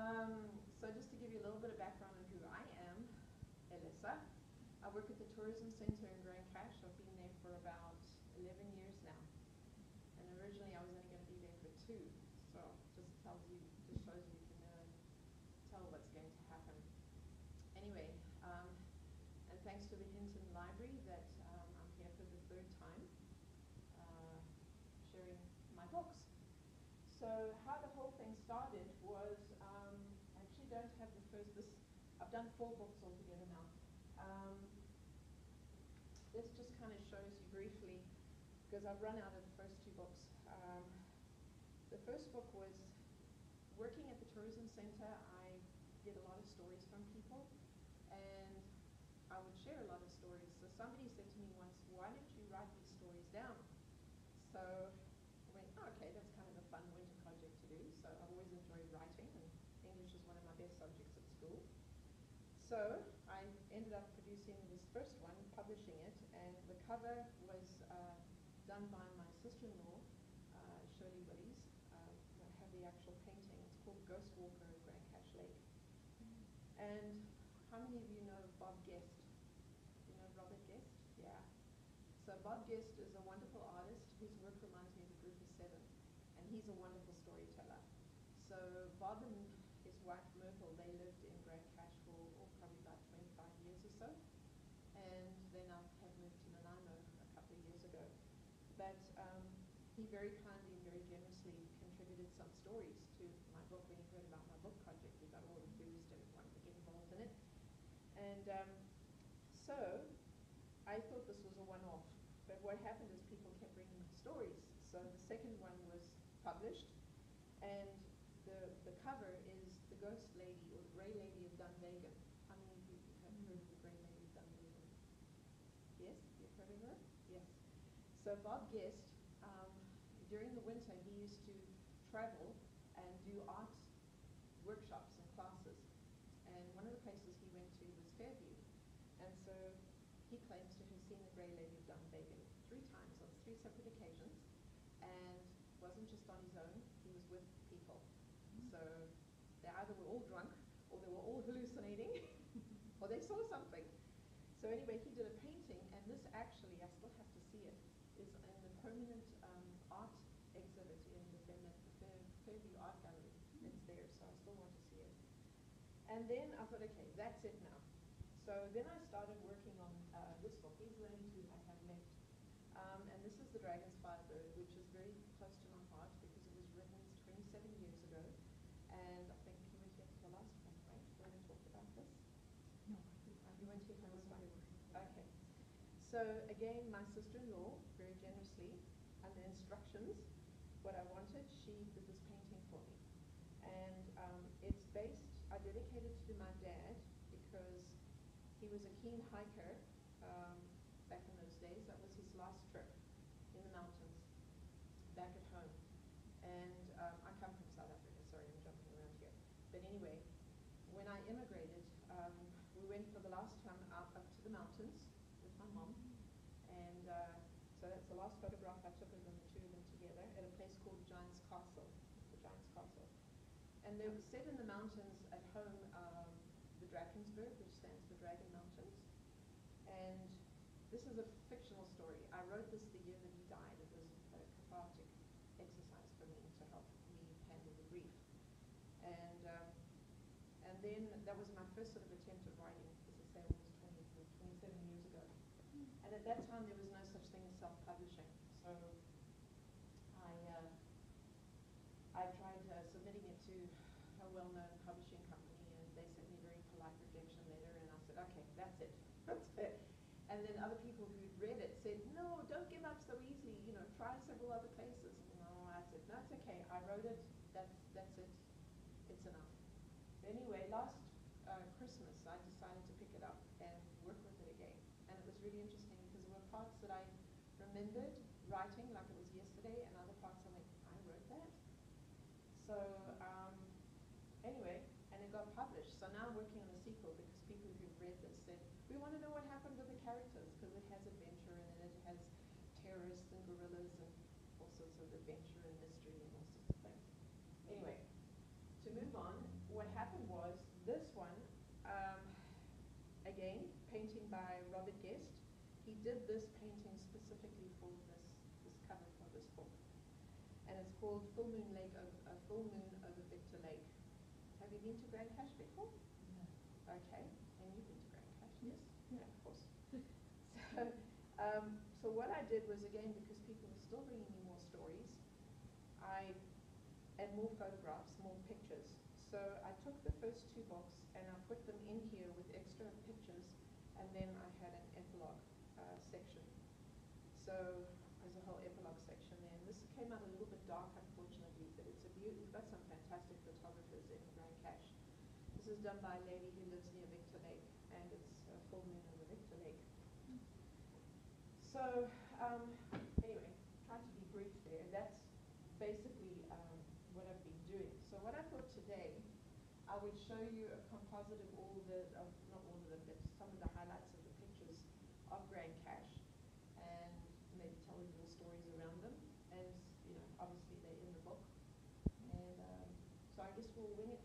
So just to give you a little bit of background on who I am, Elesa. I work at the Tourism Center in Grand Cache. I've been there for about 11 years now. And originally I was only going to be there for 2. So just tells you, just shows you can tell what's going to happen. Anyway, and thanks to the Hinton Library that I'm here for the 3rd time sharing my books. So how the whole thing started was, I actually don't have the first, I've done 4 books altogether now. This just kind of shows you briefly, because I've run out of the first 2 books. The first book was working at the Tourism Center. I get a lot of stories from people, and I would share a lot of stories. So somebody said to me once, why don't you write these stories down? So I went, oh, okay, that's kind of a fun winter project to do. So I've always enjoyed writing, and English is one of my best subjects at school. So I ended up producing this first one, publishing it, and the cover was done by my sister-in-law, Willies. I have the actual painting. It's called Ghost Walker at Grand Cache Lake. And how many of you know Bob Guest? You know Robert Guest? Yeah. So Bob Guest is a wonderful artist whose work reminds me of the Group of 7, and he's a wonderful storyteller. So Bob and his wife Myrtle, they lived in Grand Cache for probably about 25 years or so, and they now have moved to Nanaimo a couple of years ago. But he very kindly and very generously contributed some stories to my book. When he heard about my book project, he got all enthused and wanted to get involved in it. And so I thought this was a one-off. But what happened is people kept bringing me stories. So the second one was published, and the cover is the Ghost Lady, or the Grey Lady of Dunvegan. How many of you have heard of the Grey Lady of Dunvegan? Yes, you've heard of her? Yes. So Bob Guest, during the winter, he used to travel and do art workshops and classes. And one of the places he went to was Fairview. And so he claims to have seen the Grey Lady of Dunvegan 3 times on 3 separate occasions, and wasn't just on his own, he was with people. So they either were all drunk, or they were all hallucinating, or they saw something. So anyway, he did a painting, and this actually, I still have to see it, is in the permanent art exhibit in the Fairview Art Gallery. It's there, so I still want to see it. And then I thought, okay, that's it now. So then I started working on this book. These are the only 2 I have left. And this is The Dragon's Firebird, which is very close to my heart because it was written 27 years ago. And I think you were here for the last one, right? When I talked about this? No. You weren't here for this one? Okay. So again, my sister-in-law, very generously, under instructions, what I wanted, she did this painting for me. And it's based, I dedicated it to my dad because he was a keen hiker back in those days. That was his last trip in the mountains, back at home. And I come from South Africa, sorry, I'm jumping around here. But anyway, when I immigrated, we went for the last time up to the mountains with my mom. And so that's the last photograph I took of them, the 2 of them together, at a place called Giant's Castle, the Giant's Castle. And they were set in the mountains at home, the Drakensberg, which stands for Dragon Mountains. And this is a fictional story. I wrote this the year that he died. It was a cathartic exercise for me to help me handle the grief. And then that was my first sort of attempt at writing, as I say, almost 27 years ago. And at that time, there was no such thing as self-publishing. So I tried submitting it to a well-known publishing company, and they sent me a very polite rejection letter, and I said, okay, that's it. That's it. And then other people who'd read it said, no, don't give up so easily, you know, try several other places. No, I said, no, it's okay. I wrote it. That's it. It's enough. Anyway, last Christmas, I decided to pick it up and work with it again. And it was really interesting because there were parts that I remembered writing like it was yesterday, and other parts I went, I wrote that? So anyway, and it got published. So now I'm working on a sequel because people who've read this said, we want to know what happened to the characters because it has adventure in it, it has terrorists and guerrillas and all sorts of adventure and mystery and all sorts of things. Anyway, to move on, what happened by Robert Guest. He did this painting specifically for this cover for this book. And it's called Full Moon over Victor Lake. Have you been to Grand Cache before? No. Okay, and you've been to Grand Cache? Yes. Yeah, of course. So what I did was, again, because people were still bringing me more stories, and more photographs, more pictures. So I took the first two books and I put them in here with extra pictures, and then I had an epilogue section. So there's a whole epilogue section there. And this came out a little bit dark, unfortunately, but it's a beauty. We've got some fantastic photographers in Grand Cache. This is done by a lady who lives near Victor Lake, and it's a full moon over Victor Lake. So anyway, trying to be brief there. That's basically what I've been doing. So what I thought today, I would show you a composite of all the, not all of them, but some of the highlights of the pictures of Grand Cache, and maybe tell you little stories around them. And obviously they're in the book. And so I guess we'll wing it